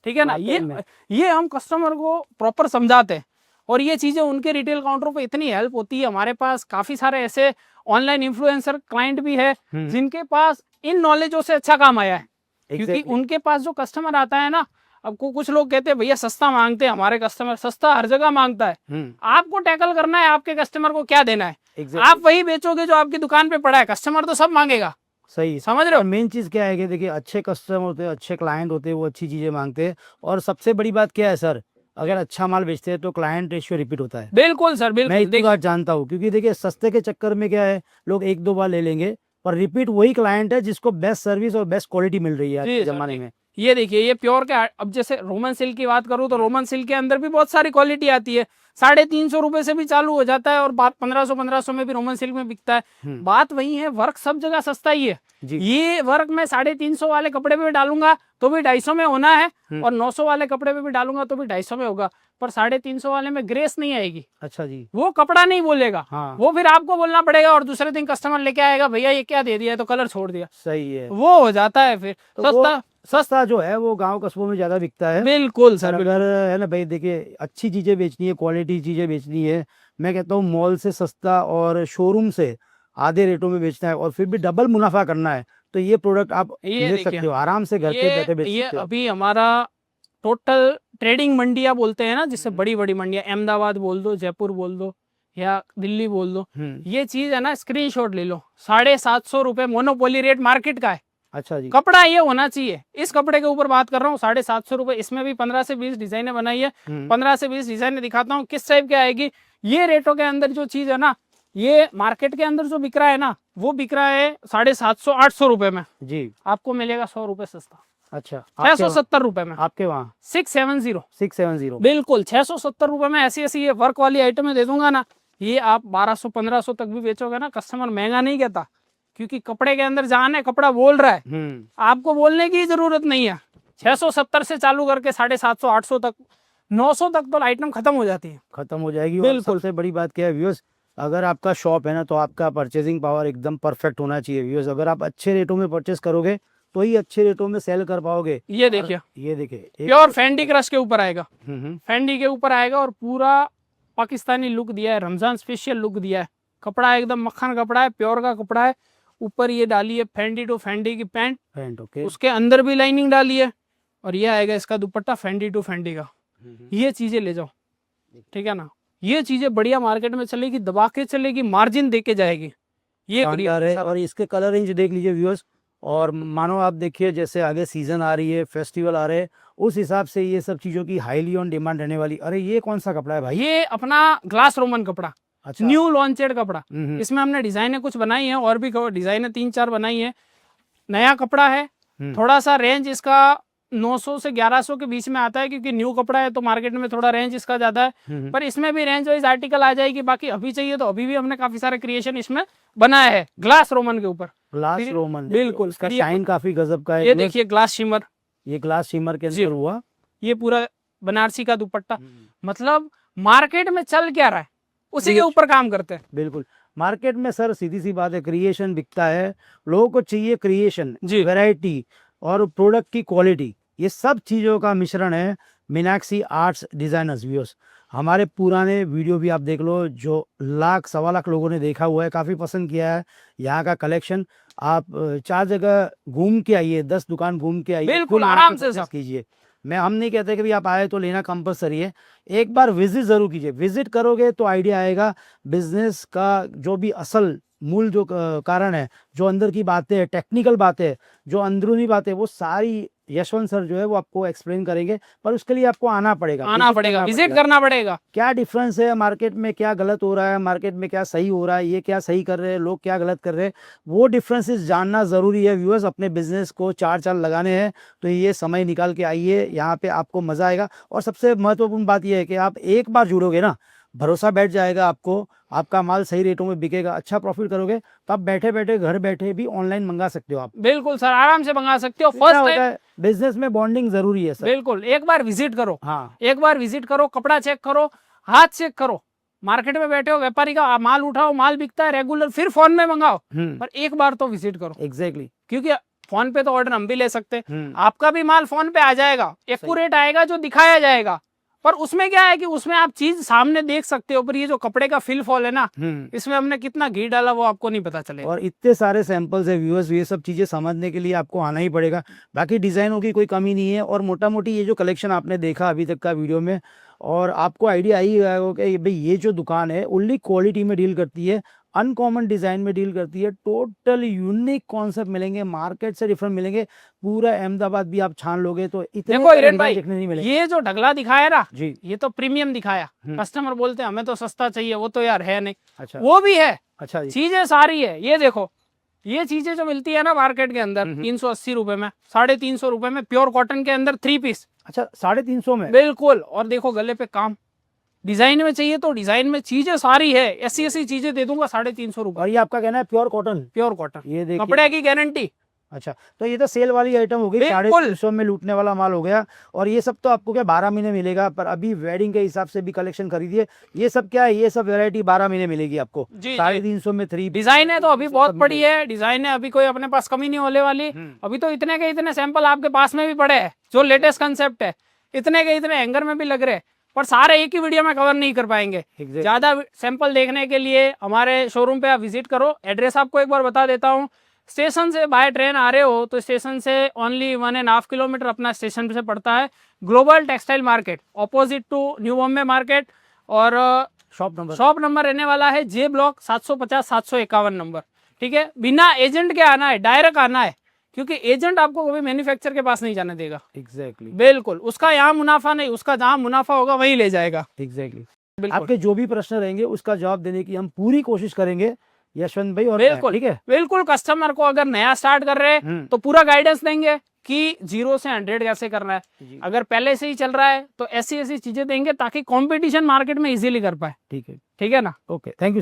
Speaker 2: ठीक है ना। ये हम कस्टमर को प्रॉपर समझाते हैं, और ये चीजें उनके रिटेल काउंटरों पे इतनी हेल्प होती है। हमारे पास काफी सारे ऐसे ऑनलाइन इन्फ्लुएंसर क्लाइंट भी है जिनके पास इन नॉलेजों से अच्छा काम आया है, क्योंकि उनके पास जो कस्टमर आता है ना, अब कुछ लोग कहते हैं भैया सस्ता मांगते हैं, हमारे कस्टमर सस्ता हर जगह मांगता है। आपको टैकल करना है, आपके कस्टमर को क्या देना है। आप वही बेचोगे जो आपकी दुकान पे पड़ा है, कस्टमर तो सब मांगेगा।
Speaker 1: सही
Speaker 2: समझ रहे हो।
Speaker 1: मेन चीज क्या है कि देखिए, अच्छे कस्टमर होते हैं, अच्छे क्लाइंट होते हैं, वो अच्छी चीजें मांगते हैं। और सबसे बड़ी बात क्या है सर, अगर अच्छा माल बेचते हैं तो क्लाइंट रेशियो रिपीट होता है।
Speaker 2: बिल्कुल सर, बिल्कुल।
Speaker 1: मैं इतनी बात जानता हूँ, क्योंकि देखिए सस्ते के चक्कर में क्या है, लोग 1-2 बार ले लेंगे, पर रिपीट वही क्लाइंट है जिसको बेस्ट सर्विस और बेस्ट क्वालिटी मिल रही है आज के जमाने में।
Speaker 2: ये देखिए, ये प्योर का, अब जैसे रोमन सिल्क की बात करूं तो रोमन सिल्क के अंदर भी बहुत सारी क्वालिटी आती है। 350 रुपए से भी चालू हो जाता है, और बात 1500 में भी रोमन सिल्क में बिकता है। बात वही है, वर्क सब जगह सस्ता ही है। ये वर्क मैं 350 वाले कपड़े पे भी डालूंगा तो भी 250 में होना है, और 900 वाले कपड़े पे भी डालूंगा तो भी 250 में होगा, पर 350 वाले में ग्रेस नहीं आएगी।
Speaker 1: अच्छा जी।
Speaker 2: वो कपड़ा नहीं बोलेगा।
Speaker 1: हाँ।
Speaker 2: वो फिर आपको बोलना पड़ेगा, और दूसरे दिन कस्टमर लेके आएगा, भैया ये क्या दे दिया, तो कलर छोड़ दिया।
Speaker 1: सही है,
Speaker 2: वो हो जाता है फिर
Speaker 1: तो सस्ता जो है वो गांव कस्बों में ज्यादा बिकता है।
Speaker 2: बिल्कुल सर,
Speaker 1: अगर है ना भाई, देखिए अच्छी चीजें बेचनी है, क्वालिटी चीजें बेचनी है, मैं कहता हूँ मॉल से सस्ता और शोरूम से आधे रेटों में बेचना है, और फिर भी डबल मुनाफा करना है, तो ये प्रोडक्ट आप ले सकते हो आराम से, घर पे बैठे बेच सकते हो।
Speaker 2: अभी हमारा टोटल ट्रेडिंग मंडियां बोलते हैं ना, जिससे बड़ी बड़ी मंडियां, अहमदाबाद बोल दो, जयपुर बोल दो, या दिल्ली बोल दो, ये चीज है ना, स्क्रीनशॉट ले लो। 750 रुपए मोनोपोली रेट मार्केट का है।
Speaker 1: अच्छा जी।
Speaker 2: कपड़ा ये होना चाहिए, इस कपड़े के ऊपर बात कर रहा हूँ, 750 रुपए। इसमें भी 15 से 20 डिजाइने बनाई है, 15 से 20 डिजाइने दिखाता हूँ किस टाइप की आएगी। ये रेटों के अंदर जो चीज है ना, ये मार्केट के अंदर जो बिक रहा है ना, वो बिक रहा है 750-800 रुपए में जी, आपको मिलेगा 100 रुपए सस्ता।
Speaker 1: अच्छा,
Speaker 2: 670 रुपए में
Speaker 1: आपके वहाँ
Speaker 2: 670 बिल्कुल 670 रुपए में ऐसी ऐसी ये वर्क वाली आइटमें दे दूंगा ना, ये आप 1200-1500 तक भी बेचोगे ना, कस्टमर महंगा नहीं कहता, क्योंकि कपड़े के अंदर जान है, कपड़ा बोल रहा है, आपको बोलने की जरूरत नहीं है। 670 से चालू करके 750-800 तक, 900 तक तो आइटम खत्म हो जाती है,
Speaker 1: खत्म हो जाएगी।
Speaker 2: बिल्कुल।
Speaker 1: सबसे बड़ी बात क्या है व्यूअर्स, अगर आपका शॉप है ना, तो आपका परचेजिंग पावर एकदम परफेक्ट होना चाहिए व्यूअर्स। अगर आप अच्छे रेटों में परचेस करोगे तो ही अच्छे रेटों में सेल कर पाओगे।
Speaker 2: ये देखिए,
Speaker 1: ये देखिए,
Speaker 2: प्योर फैंडी क्रश के ऊपर आएगा, फैंडी के ऊपर आएगा, और पूरा पाकिस्तानी लुक दिया है, रमजान स्पेशल लुक दिया है। कपड़ा एकदम मक्खन कपड़ा है, प्योर का कपड़ा है। ऊपर ये डाली है फैंडी टू फैंडी की पैंट,
Speaker 1: ओके,
Speaker 2: उसके अंदर भी लाइनिंग डाली है, और ये आएगा इसका दुपट्टा फैंडी टू फैंडी का। ये चीजें ले जाओ, ठीक है ना, ये चीजें बढ़िया मार्केट में चलेगी, दबा के चलेगी, मार्जिन दे के जाएगी। ये
Speaker 1: बढ़िया है। और इसके कलर रेंज देख लीजिए व्यूअर्स, और मानो आप देखिए जैसे आगे सीजन आ रही है, फेस्टिवल आ रहे हैं, उस हिसाब से ये सब चीजों की हाईली ऑन डिमांड रहने वाली। अरे ये कौन सा कपड़ा है भाई?
Speaker 2: ये अपना ग्लास रोमन कपड़ा,
Speaker 1: अच्छा,
Speaker 2: न्यू लॉन्चेड कपड़ा। इसमें हमने डिजाइने कुछ बनाई है, और भी डिजाइने 3-4 बनाई है। नया कपड़ा है, थोड़ा सा रेंज इसका 900 से 1100 के बीच में आता है, क्योंकि न्यू कपड़ा है तो मार्केट में थोड़ा रेंज इसका ज्यादा है, पर इसमें भी रेंज वाइज आर्टिकल आ जाएगी। बाकी अभी चाहिए तो अभी भी हमने काफी सारे क्रिएशन इसमें बनाया है ग्लास रोमन के ऊपर।
Speaker 1: ग्लास रोमन,
Speaker 2: बिल्कुल,
Speaker 1: इसका शाइन काफी गजब का है।
Speaker 2: ये देखिए ग्लास शिमर,
Speaker 1: ये ग्लास शिमर के
Speaker 2: जी।
Speaker 1: अंदर हुआ,
Speaker 2: ये पूरा बनारसी का दुपट्टा। मतलब मार्केट में चल क्या रहा है उसी के ऊपर काम करते हैं।
Speaker 1: बिल्कुल। मार्केट में सर सीधी सी बात है, क्रिएशन बिकता है, लोगों को चाहिए क्रिएशन,
Speaker 2: जी।
Speaker 1: वैरायटी और प्रोडक्ट की क्वालिटी, ये सब चीज़ों का मिश्रण है मीनाक्षी आर्ट्स डिजाइनर्स। व्यूअर्स, हमारे पुराने वीडियो भी आप देख लो, जो लाख सवा लाख लोगों ने देखा हुआ है, काफ़ी पसंद किया है यहाँ का कलेक्शन। आप 4 जगह घूम के आइए, 10 दुकान घूम के आइए,
Speaker 2: बिल्कुल,
Speaker 1: full
Speaker 2: आराम
Speaker 1: market
Speaker 2: से
Speaker 1: purchase
Speaker 2: सब।
Speaker 1: कीजिए। मैं हम नहीं कहते कि भी आप आए तो लेना कंपलसरी है, एक बार विजिट जरूर कीजिए। विजिट करोगे तो आइडिया आएगा बिजनेस का, जो भी असल मूल जो कारण है, जो अंदर की बातें हैं, टेक्निकल बातें, जो अंदरूनी बातें, वो सारी यशवंत सर जो है वो आपको एक्सप्लेन करेंगे। पर उसके लिए आपको आना पड़ेगा,
Speaker 2: विजिट करना पड़ेगा।
Speaker 1: क्या डिफरेंस है मार्केट में, क्या गलत हो रहा है मार्केट में, क्या सही हो रहा है, ये क्या सही कर रहे हैं लोग, क्या गलत कर रहे हैं, वो डिफरेंसेस जानना ज़रूरी है। व्यूअर्स, अपने बिजनेस को 4 चाल लगाने हैं तो ये समय निकाल के आइए, यहाँ पे आपको मज़ा आएगा। और सबसे महत्वपूर्ण बात यह है कि आप एक बार जुड़ोगे ना, भरोसा बैठ जाएगा आपको, आपका माल सही रेटों में बिकेगा, अच्छा प्रॉफिट करोगे, तो आप बैठे बैठे घर बैठे भी ऑनलाइन मंगा सकते हो। आप
Speaker 2: बिल्कुल सर, आराम से मंगा सकते हो।
Speaker 1: फर्स्ट टाइम बिजनेस में बॉन्डिंग जरूरी है सर।
Speaker 2: बिल्कुल, एक बार विजिट करो।
Speaker 1: हाँ,
Speaker 2: एक बार विजिट करो, कपड़ा चेक करो, हाथ चेक करो। मार्केट में बैठे हो, व्यापारी का माल उठाओ, माल बिकता है रेगुलर, फिर फोन में मंगाओ, पर एक बार तो विजिट करो।
Speaker 1: एग्जैक्टली।
Speaker 2: क्योंकि फोन पे तो ऑर्डर हम भी ले सकते हैं, आपका भी माल फोन पे आ जाएगा, एक्यूरेट आएगा, जो दिखाया जाएगा। पर उसमें क्या है कि उसमें आप चीज सामने देख सकते हो, पर ये जो कपड़े का फिल फॉल है ना, इसमें हमने कितना घी डाला वो आपको नहीं पता चलेगा।
Speaker 1: और इतने सारे सैंपल्स है व्यूअर्स, ये सब चीजें समझने के लिए आपको आना ही पड़ेगा। बाकी डिजाइनों की कोई कमी नहीं है। और मोटा मोटी ये जो कलेक्शन आपने देखा अभी तक का वीडियो में, और आपको आइडिया आई कि भाई ये जो दुकान है ओनली क्वालिटी में डील करती है, अनकॉमन डिजाइन में डील करती है, टोटल यूनिक कॉन्सेप्ट मिलेंगे, मार्केट से डिफरेंट मिलेंगे। पूरा अहमदाबाद भी आप छान लोगे तो इतने
Speaker 2: देखो हिरेन भाई,
Speaker 1: देखने नहीं मिलेंगे।
Speaker 2: ये जो ढगला दिखाया ना
Speaker 1: जी,
Speaker 2: ये तो प्रीमियम दिखाया। कस्टमर बोलते हैं हमें तो सस्ता चाहिए, वो तो यार है नहीं।
Speaker 1: अच्छा,
Speaker 2: वो भी है।
Speaker 1: अच्छा जी,
Speaker 2: चीजें सारी है। ये देखो, ये चीजें जो मिलती है ना मार्केट के अंदर 380 रुपए में, 350 रुपए में, प्योर कॉटन के अंदर 3 पीस।
Speaker 1: अच्छा 350 में,
Speaker 2: बिल्कुल। और देखो गले पे काम, डिजाइन में चाहिए तो डिजाइन में चीजें सारी है। ऐसी ऐसी चीजें दे दूंगा 350 रुपए।
Speaker 1: और ये आपका कहना है प्योर कॉटन?
Speaker 2: प्योर कॉटन,
Speaker 1: ये देखिए,
Speaker 2: कपड़े की गारंटी।
Speaker 1: अच्छा, तो ये तो सेल वाली आइटम हो गई, 350 में लूटने वाला माल हो गया। और ये सब तो आपको क्या 12 महीने मिलेगा, पर अभी वेडिंग के हिसाब से भी कलेक्शन खरीदिए। ये सब क्या है, ये सब वैरायटी 12 महीने मिलेगी आपको। 350 में 3
Speaker 2: डिजाइन है तो अभी बहुत पड़ी है, डिजाइन है अभी कोई अपने पास कमी नहीं होने वाली। अभी तो इतने के इतने सैंपल आपके पास में भी पड़े हैं, जो लेटेस्ट कंसेप्ट है, इतने के इतने हैंगर में भी लग रहे हैं, पर सारे एक ही वीडियो में कवर नहीं कर पाएंगे। ज्यादा सैंपल देखने के लिए हमारे शोरूम पे आप विजिट करो। एड्रेस आपको एक बार बता देता हूँ। स्टेशन से बाय ट्रेन आ रहे हो तो स्टेशन से ओनली 1.5 किलोमीटर अपना स्टेशन से पड़ता है। Global textile market, opposite to new Bombay market. और शॉप नंबर रहने वाला है जे ब्लॉक 750-751 नंबर। ठीक है, बिना एजेंट के आना है, डायरेक्ट आना है, क्योंकि एजेंट आपको कभी मैन्युफैक्चर के पास नहीं जाने देगा।
Speaker 1: एग्जैक्टली,
Speaker 2: बिल्कुल, उसका यहाँ मुनाफा नहीं, उसका जहाँ मुनाफा होगा वहीं ले जाएगा।
Speaker 1: एग्जैक्टली। आपके जो भी प्रश्न रहेंगे उसका जवाब देने की हम पूरी कोशिश करेंगे यशवंत भाई। और
Speaker 2: बिल्कुल,
Speaker 1: ठीक है,
Speaker 2: बिल्कुल। कस्टमर को अगर नया स्टार्ट कर रहे हैं तो पूरा गाइडेंस देंगे कि 0 से 100 कैसे करना है। अगर पहले से ही चल रहा है तो ऐसी ऐसी चीजें देंगे ताकि कंपटीशन मार्केट में इजीली कर पाए।
Speaker 1: ठीक है
Speaker 2: ना?
Speaker 1: Okay, thank you.